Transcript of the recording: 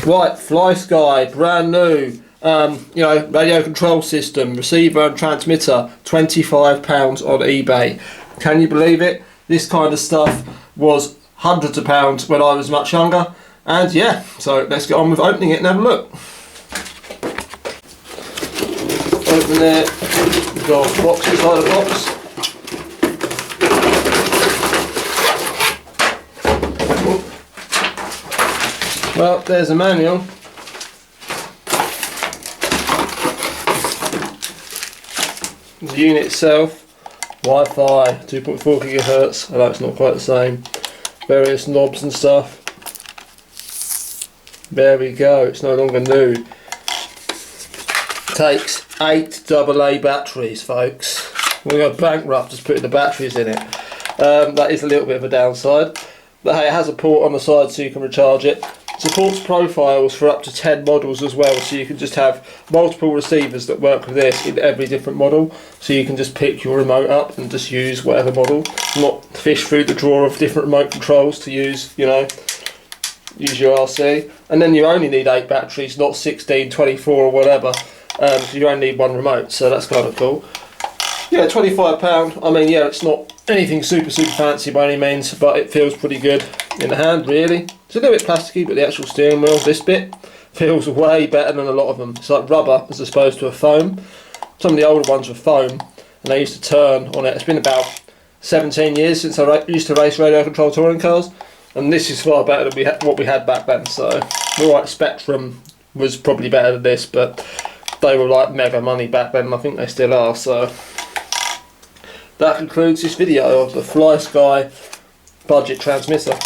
Right, Flysky, brand new, you know, radio control system, receiver and transmitter, £25 on eBay. Can you believe it? This kind of stuff was hundreds of pounds when I was much younger, and yeah, so let's get on with opening it and have a look. Open there, we've got a box inside the box. Well, there's a manual. The unit itself, Wi-Fi, 2.4 GHz, although it's not quite the same. Various knobs and stuff. There we go, it's no longer new. Takes 8 AA batteries, folks. We're going bankrupt just putting the batteries in it. That is a little bit of a downside. But hey, it has a port on the side so you can recharge it. Supports profiles for up to 10 models as well, so you can just have multiple receivers that work with this in every different model, so you can just pick your remote up and just use whatever model, not fish through the drawer of different remote controls to use, you know, use your RC. And then you only need 8 batteries, not 16, 24 or whatever, so you only need 1 remote, so that's kind of cool. Yeah, £25, I mean, yeah, it's not anything super fancy by any means, but it feels pretty good in the hand, really. It's a little bit plasticky, but the actual steering wheel, this bit, feels way better than a lot of them. It's like rubber as opposed to a foam. Some of the older ones were foam, and they used to turn on it. It's been about 17 years since I used to race radio control touring cars, and this is far better than what we had back then. So, alright, Spectrum was probably better than this, but they were like mega money back then, and I think they still are, so. That concludes this video of the Flysky budget transmitter.